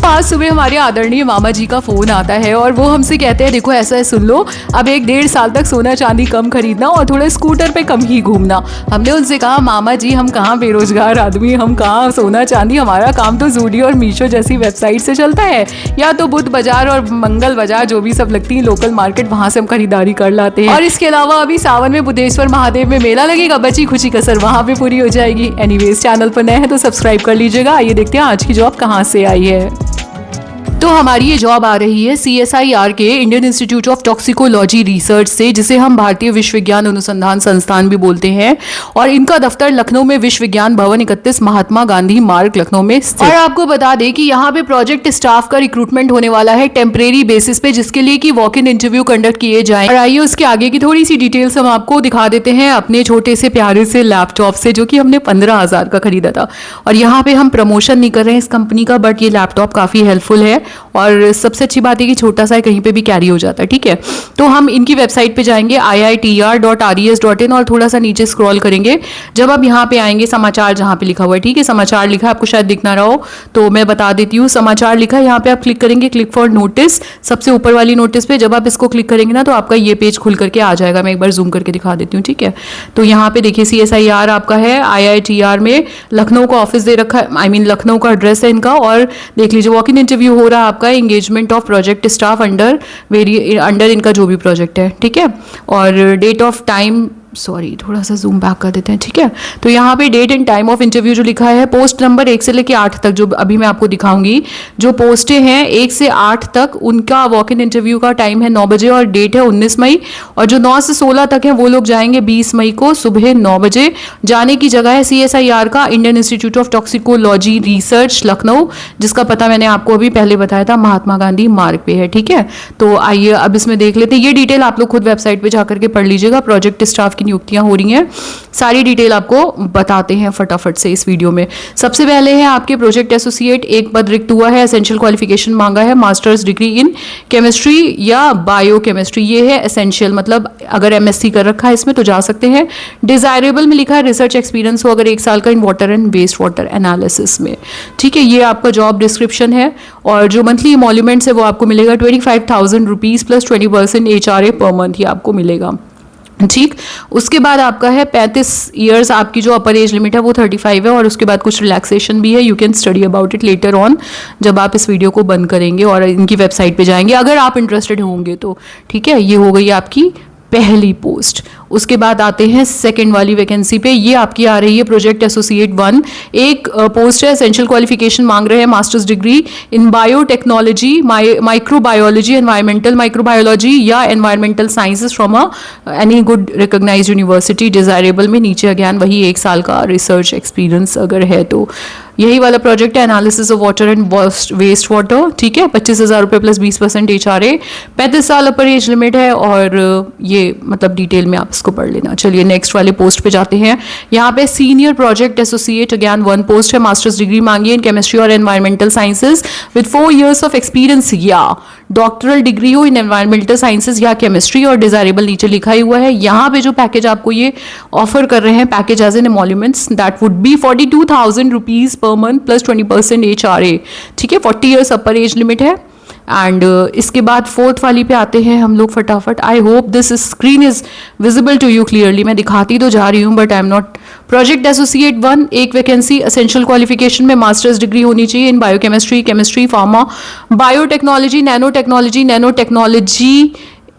आज सुबह हमारे आदरणीय मामा जी का फोन आता है और वो हमसे कहते हैं देखो ऐसा है, सुन लो, अब 1-1.5 साल तक सोना चांदी कम खरीदना और थोड़ा स्कूटर पे कम ही घूमना। हमने उनसे कहा मामा जी हम कहाँ बेरोजगार आदमी, हम कहाँ सोना चांदी, हमारा काम तो जूडियो और मीशो जैसी वेबसाइट से चलता है, या तो बुध बाजार और मंगल बाजार जो भी सब लगती है लोकल मार्केट, वहाँ से हम खरीदारी कर लाते हैं। और इसके अलावा अभी सावन में बुद्धेश्वर महादेव में मेला लगेगा, बची खुची कसर वहाँ पे पूरी हो जाएगी। एनीवेज चैनल पर नए हैं तो सब्सक्राइब कर लीजिएगा। आइए देखते हैं आज की जॉब कहाँ से आई है। तो हमारी ये जॉब आ रही है CSIR के Indian institute of toxicology research से, जिसे हम भारतीय विश्व विज्ञान अनुसंधान संस्थान भी बोलते हैं। और इनका दफ्तर लखनऊ में विश्व विज्ञान भवन 31 महात्मा गांधी मार्ग लखनऊ में स्थित। और आपको बता दें कि यहाँ पे प्रोजेक्ट स्टाफ का रिक्रूटमेंट होने वाला है टेम्परेरी बेसिस पे, जिसके लिए कि वॉक इन इंटरव्यू कंडक्ट किए जाए। और आइए उसके आगे की थोड़ी सी डिटेल्स हम आपको दिखा देते हैं अपने छोटे से प्यारे से लैपटॉप से, जो कि हमने 15,000 का खरीदा था। और यहाँ पे हम प्रमोशन नहीं कर रहे हैं इस कंपनी का, बट ये लैपटॉप काफी हेल्पफुल है और सबसे अच्छी बात है कि छोटा सा कहीं पे भी कैरी हो जाता है। ठीक है, तो हम इनकी वेबसाइट पे जाएंगे iitr.res.in और थोड़ा सा नीचे स्क्रॉल करेंगे। जब आप यहाँ पे आएंगे, समाचार जहाँ पे लिखा हुआ है, ठीक है, समाचार लिखा है, आपको शायद दिख ना रहा हो तो मैं बता देती हूँ। समाचार लिखा है, यहाँ पे आप क्लिक करेंगे, क्लिक फॉर नोटिस, सबसे ऊपर वाली नोटिस पे जब आप इसको क्लिक करेंगे ना तो आपका ये पेज खुल करके आ जाएगा। मैं एक बार जूम करके दिखा देती हूँ। ठीक है, तो यहाँ पे देखिए CSIR आपका है, IITR में लखनऊ का ऑफिस दे रखा है, आई मीन लखनऊ का एड्रेस है इनका। और देख लीजिए वॉक इन इंटरव्यू हो रहा है आपका, engagement of project staff under इनका जो भी प्रोजेक्ट है। ठीक है, और डेट ऑफ टाइम, सॉरी थोड़ा सा जूम बैक कर देते हैं। ठीक है, तो यहाँ पे date and time of interview जो लिखा है, पोस्ट नंबर 1 से लेकर 8 तक, जो अभी मैं आपको दिखाऊंगी, जो पोस्टें हैं 1 से 8 तक, उनका वॉक इन इंटरव्यू का टाइम है 9 बजे और डेट है 19 मई। और जो 9 से 16 तक है वो लोग जाएंगे 20 मई को सुबह 9 बजे। जाने की जगह है CSIR का Indian institute of toxicology research Lucknow, जिसका पता मैंने आपको अभी पहले बताया था, महात्मा गांधी मार्ग पे है। ठीक है, तो आइए अब इसमें देख लेते हैं। ये डिटेल आप लोग खुद वेबसाइट पे जाकर के पढ़ लीजिएगा। प्रोजेक्ट स्टाफ की नियुक्तियां हो रही हैं, सारी डिटेल आपको बताते हैं फटाफट से इस वीडियो में। सबसे पहले है आपके प्रोजेक्ट एसोसिएट, एक पद रिक्त हुआ है। एसेंशियल क्वालिफिकेशन मांगा है मास्टर्स डिग्री इन केमिस्ट्री या बायोकेमिस्ट्री, ये है एसेंशियल, मतलब अगर MSc कर रखा है इसमें तो जा सकते हैं। डिजायरेबल में लिखा है रिसर्च एक्सपीरियंस हो अगर 1 साल का in water and waste water analysis में। ठीक है, ये आपका जॉब डिस्क्रिप्शन है। और जो मंथली इमोल्यूमेंट्स है वो आपको मिलेगा 25,000 rupees plus 20% HRA per month ही आपको मिलेगा। ठीक, उसके बाद आपका है 35 ईयर्स, आपकी जो अपर एज लिमिट है वो 35 है। और उसके बाद कुछ रिलैक्सेशन भी है, you can study about it later on, जब आप इस वीडियो को बंद करेंगे और इनकी वेबसाइट पे जाएंगे अगर आप इंटरेस्टेड होंगे तो। ठीक है, ये हो गई आपकी पहली पोस्ट। उसके बाद आते हैं सेकंड वाली वैकेंसी पे, ये आपकी आ रही है प्रोजेक्ट एसोसिएट 1। एक पोस्ट है, एसेंशियल क्वालिफिकेशन मांग रहे हैं masters degree in biotechnology, microbiology, environmental microbiology या environmental sciences from any good recognised university. Desirable में नीचे अगेन वही 1 साल का रिसर्च एक्सपीरियंस अगर है तो। यही वाला प्रोजेक्ट है, analysis of water and waste water. ठीक है, 25,000 रुपये प्लस 20% HRA, 35 साल अपर एज लिमिट है। और ये मतलब डिटेल में आप इसको पढ़ लेना। चलिए नेक्स्ट वाले पोस्ट पे जाते हैं। यहाँ पे senior project associate again 1 post है, मास्टर्स डिग्री मांगी है इन केमिस्ट्री और environmental sciences with 4 years of experience या डॉक्टरल डिग्री हो इन एनवायरमेंटल साइंसेज या केमिस्ट्री। और डिजायरेबल नीचे लिखा ही हुआ है। यहाँ पे जो पैकेज आपको ये ऑफर कर रहे हैं, package as an emoluments, that would be 42,000 rupees per month plus 20% HRA। ठीक है, 40 years अपर एज लिमिट है। एंड इसके बाद 4th वाली पे आते हैं हम लोग फटाफट। I hope this screen is visible to you clearly, मैं दिखाती तो जा रही हूँ but I am not. Project associate 1, एक वैकेंसी, एसेंशियल क्वालिफिकेशन में मास्टर्स डिग्री होनी चाहिए in biochemistry, chemistry, pharma, biotechnology, nano technology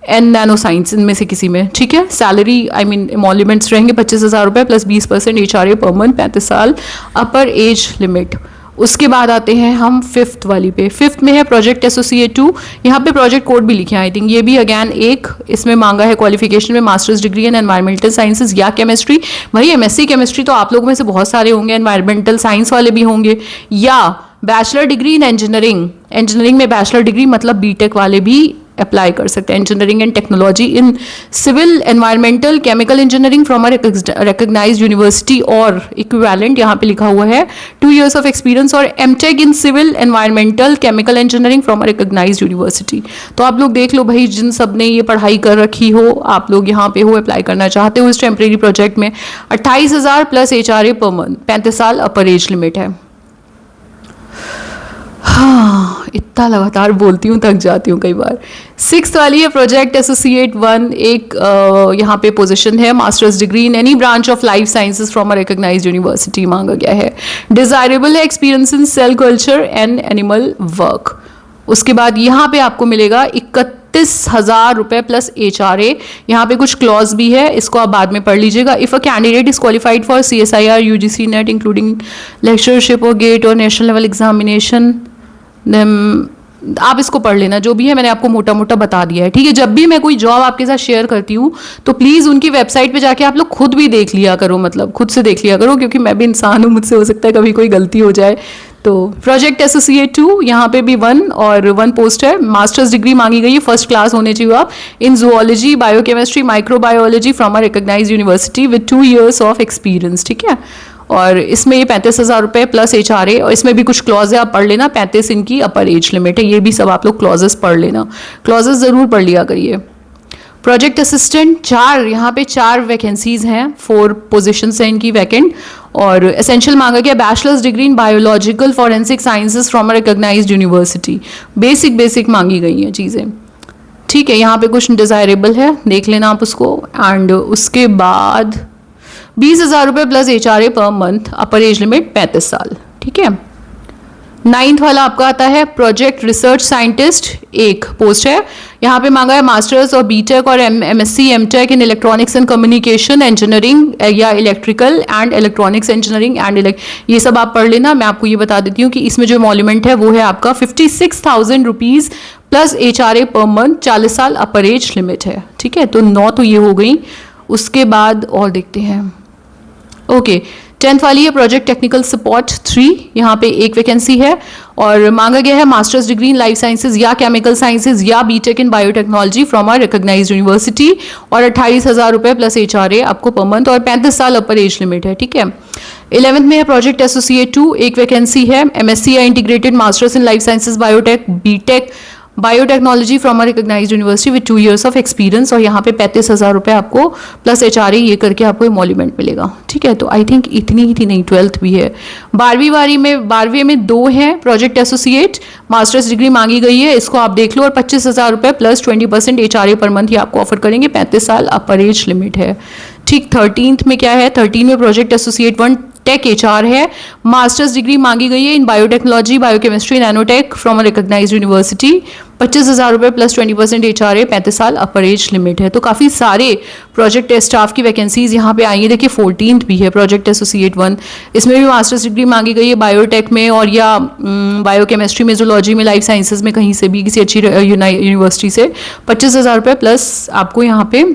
and nano science, इनमें से किसी में। ठीक है, सैलरी आई मीन एमोल्यूमेंट्स रहेंगे 25,000 रुपये प्लस 20% HRA पर मंथ, 35 साल अपर एज लिमिट। उसके बाद आते हैं हम 5th वाली पे। 5th में है प्रोजेक्ट एसोसिएट 2, यहाँ पे प्रोजेक्ट कोड भी लिखे हैं आई थिंक। ये भी अगैन एक इसमें मांगा है क्वालिफिकेशन में मास्टर्स डिग्री इन एनवायरमेंटल साइंसेज या केमिस्ट्री। वही MSc केमिस्ट्री तो आप लोगों में से बहुत सारे होंगे, एनवायरमेंटल साइंस वाले भी होंगे, या बैचलर डिग्री इन इंजीनियरिंग में बैचलर डिग्री मतलब BTech वाले भी अप्लाई कर सकते हैं। Engineering and technology in civil environmental chemical engineering from a recognised university और इक्विवेलेंट, यहाँ पे लिखा हुआ है 2 years ऑफ एक्सपीरियंस। और MTech in civil environmental chemical engineering from a recognised university. तो आप लोग देख लो भाई, जिन सब ने ये पढ़ाई कर रखी हो, आप लोग यहाँ पे हो, अप्लाई करना चाहते हो इस टेम्परेरी प्रोजेक्ट में। 28,000 प्लस HRA पर मंथ, 35 साल अपर एज लिमिट है। हाँ, इतना लगातार बोलती हूँ, थक जाती हूँ कई बार। 6th वाली है प्रोजेक्ट एसोसिएट 1, एक यहाँ पे पोजीशन है masters degree in any branch of life sciences from a recognised university मांगा गया है। डिजायरेबल है experience in cell culture and animal work. उसके बाद यहाँ पे आपको मिलेगा 31,000 रुपये प्लस HRA। यहाँ पे कुछ क्लॉज भी है, इसको आप बाद में पढ़ लीजिएगा। If a candidate is qualified for CSIR UGC net including lectureship और गेट और नेशनल लेवल एग्जामिनेशन, आप इसको पढ़ लेना, जो भी है मैंने आपको मोटा मोटा बता दिया है, ठीक है। जब भी मैं कोई जॉब आपके साथ शेयर करती हूँ तो प्लीज़ उनकी वेबसाइट पे जाके आप लोग खुद भी देख लिया करो, मतलब खुद से देख लिया करो, क्योंकि मैं भी इंसान हूँ, मुझसे हो सकता है कभी कोई गलती हो जाए। तो प्रोजेक्ट एसोसिएट 2 यहाँ पे भी 1 और 1 पोस्ट है। मास्टर्स डिग्री मांगी गई है, फर्स्ट क्लास होने चाहिए आप, in zoology, biochemistry, microbiology from a recognised university with 2 years of experience, ठीक है। और इसमें ये 35,000 रुपये प्लस HRA, और इसमें भी कुछ क्लॉज है, आप पढ़ लेना। 35 इनकी अपर एज लिमिट है, ये भी सब आप लोग क्लॉजेस पढ़ लेना, क्लॉजेस ज़रूर पढ़ लिया करिए। प्रोजेक्ट असिस्टेंट 4, यहाँ पे 4 वैकेंसीज हैं, 4 पोजीशंस हैं इनकी वैकेंट। और एसेंशियल मांगा गया bachelors degree in biological forensic sciences from a recognised university. Basic मांगी गई हैं चीज़ें, ठीक है। यहाँ पे कुछ डिज़ायरेबल है, देख लेना आप उसको। एंड उसके बाद 20,000 रुपये प्लस HRA पर मंथ, अपर एज लिमिट 35 साल, ठीक है। 9th वाला आपका आता है प्रोजेक्ट रिसर्च साइंटिस्ट, एक पोस्ट है। यहाँ पे मांगा है मास्टर्स और बीटेक और MSc MTech in electronics and communication engineering या electrical and electronics engineering and ये सब आप पढ़ लेना। मैं आपको ये बता देती हूँ कि इसमें जो एमोल्यूमेंट है वो है आपका 56,000 rupees plus HRA per month, 40 साल अपर एज लिमिट है, ठीक है। तो 9 तो ये हो गई। उसके बाद और देखते हैं, ओके 10th वाली है प्रोजेक्ट टेक्निकल सपोर्ट 3, यहाँ पे एक वैकेंसी है और मांगा गया है masters degree in life sciences या केमिकल साइंसेज या BTech in biotechnology from a recognised university, और 28,000 रुपये प्लस HRA आपको पर मंथ, और 35 साल अपर एज लिमिट है, ठीक है। 11th में है प्रोजेक्ट एसोसिएट 2, एक वैकेंसी है। MSc या integrated masters in life sciences biotech BTech biotechnology from a recognised university with 2 years of experience, और यहाँ पे 35,000 रुपये आपको प्लस HRA ये करके आपको एमोल्यूमेंट मिलेगा, ठीक है। तो आई थिंक इतनी ही थी, नहीं 12th भी है। 12वीं में 2 है प्रोजेक्ट एसोसिएट, मास्टर्स डिग्री मांगी गई है, इसको आप देख लो, और 25,000 रुपये प्लस 20% HRA पर मंथ ये आपको ऑफर करेंगे, 35 साल अपर एज लिमिट है, ठीक। 13th में क्या है, 13 में प्रोजेक्ट एसोसिएट 1 टेक HR है, मास्टर्स डिग्री मांगी गई है in biotechnology biochemistry nanotech from a recognised university, 25,000 रुपये प्लस 20% HRA, 35 साल अपर एज लिमिट है। तो काफ़ी सारे प्रोजेक्ट स्टाफ की वैकेंसीज यहाँ पे आई है। देखिए 14th भी है प्रोजेक्ट एसोसिएट 1, इसमें भी मास्टर्स डिग्री मांगी गई है बायोटेक में और या बायोकेमिस्ट्री में, जूलॉजी में, लाइफ साइंसेज में, कहीं से भी किसी अच्छी यूनिवर्सिटी से 25,000 रुपये प्लस आपको यहाँ पे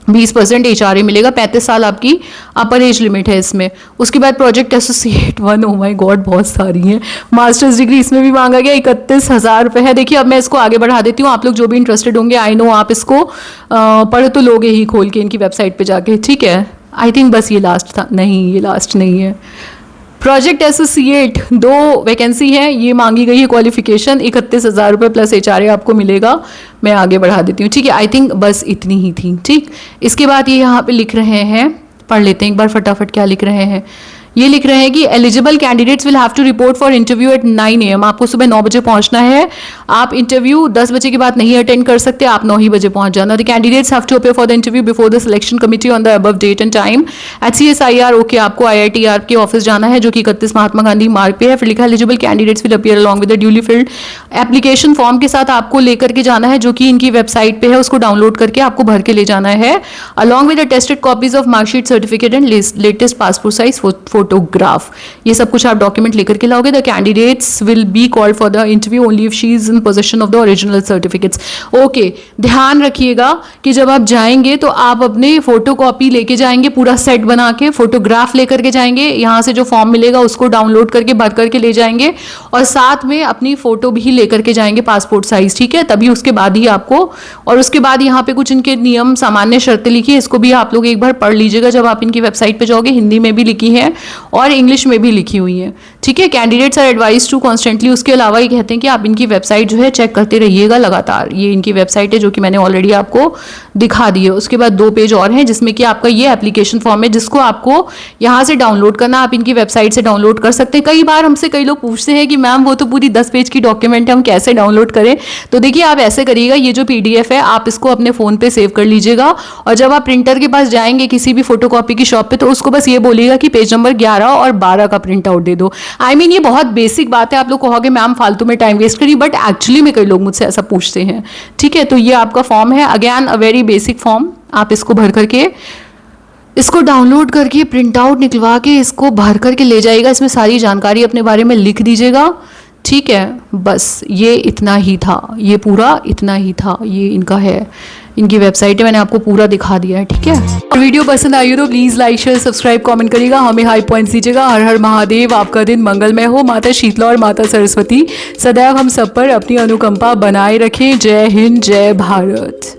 20% HRA मिलेगा, 35 साल आपकी अपर एज लिमिट है इसमें। उसके बाद project associate 1, oh my God बहुत सारी हैं, मास्टर्स डिग्री इसमें भी मांगा गया, 31,000 रुपये है। देखिए अब मैं इसको आगे बढ़ा देती हूँ, आप लोग जो भी इंटरेस्टेड होंगे, आई नो आप इसको पढ़ तो लोगे ही खोल के इनकी वेबसाइट पे जाके, ठीक है। आई थिंक बस ये लास्ट था, नहीं ये लास्ट नहीं है। प्रोजेक्ट एसोसिएट 2 वैकेंसी है, ये मांगी गई है क्वालिफिकेशन, 31,000 रुपये प्लस HRA आपको मिलेगा। मैं आगे बढ़ा देती हूँ, ठीक है। आई थिंक बस इतनी ही थी, ठीक। इसके बाद ये यहाँ पे लिख रहे हैं, पढ़ लेते हैं एक बार फटाफट क्या लिख रहे हैं। ये लिख रहे हैं कि eligible candidates will have to report for interview at 9 AM, आपको सुबह 9 बजे पहुंचना है। आप इंटरव्यू 10 बजे के बाद नहीं अटेंड कर सकते, आप 9 ही बजे पहुंच जाना। The candidates have to appear for the interview before the selection committee on the above date and time at CSIR, okay. आपको IITR के ऑफिस जाना है जो कि 31 महात्मा गांधी मार्ग पे है। फिर लिखा eligible candidates will appear along with the duly field application form के साथ आपको लेकर के जाना है, जो कि इनकी वेबसाइट पे है, उसको डाउनलोड करके आपको भर के ले जाना है, along with the tested copies of marksheet, certificate and latest passport size photograph. ये सब कुछ आप डॉक्यूमेंट लेकर के लाओगे। The candidates will be called for the interview only if she is in position of the original certificates, okay. ध्यान रखिएगा कि जब आप जाएंगे तो आप अपने फोटो कॉपी लेके जाएंगे, पूरा सेट बना के, फोटोग्राफ लेकर के जाएंगे, यहाँ से जो फॉर्म मिलेगा उसको डाउनलोड करके भर करके ले जाएंगे, और साथ में अपनी फोटो भी लेकर के जाएंगे पासपोर्ट साइज, ठीक है। तभी उसके बाद ही आपको, और उसके बाद यहाँ पे कुछ इनके नियम सामान्य शर्तें लिखी है, इसको भी आप लोग एक बार पढ़ लीजिएगा जब आप इनकी वेबसाइट पे जाओगे, हिंदी में भी लिखी है और इंग्लिश में भी लिखी हुई है, ठीक है। Candidates are advise to constantly, उसके अलावा ये कहते हैं कि आप इनकी वेबसाइट जो है चेक करते रहिएगा लगातार। ये इनकी वेबसाइट है जो कि मैंने ऑलरेडी आपको दिखा दी है। उसके बाद 2 पेज और हैं जिसमें कि आपका ये एप्लीकेशन फॉर्म है जिसको आपको यहाँ से डाउनलोड करना, आप इनकी वेबसाइट से डाउनलोड कर सकते हैं। कई बार हमसे कई लोग पूछते हैं कि मैम वो तो पूरी 10 पेज की डॉक्यूमेंट है, हम कैसे डाउनलोड करें। तो देखिए आप ऐसे करिएगा, ये जो PDF है आप इसको अपने फ़ोन पे सेव कर लीजिएगा और जब आप प्रिंटर के पास जाएंगे किसी भी फोटोकॉपी की शॉप पे तो उसको बस ये बोलिएगा कि पेज नंबर 11 और 12 का प्रिंट आउट दे दो। आई मीन ये बहुत बेसिक बात है, आप लोग कहोगे मैम फालतू में टाइम वेस्ट करिए, बट एक्चुअली में कई लोग मुझसे ऐसा पूछते हैं। ठीक है, तो ये आपका फॉर्म है, again a very basic form. आप इसको भर करके, इसको डाउनलोड करके प्रिंट आउट निकलवा के इसको भर करके ले जाइएगा। इसमें सारी जानकारी अपने बारे में लिख दीजिएगा। ठीक है, बस ये इतना ही था, ये पूरा इतना ही था। ये इनका है, इनकी वेबसाइट है, मैंने आपको पूरा दिखा दिया है। ठीक है, और वीडियो पसंद आई हो तो please like share subscribe comment करिएगा, हमें हाई पॉइंट्स दीजिएगा। हर हर महादेव, आपका दिन मंगलमय हो। माता शीतला और माता सरस्वती सदैव हम सब पर अपनी अनुकंपा बनाए रखें। जय हिंद, जय भारत।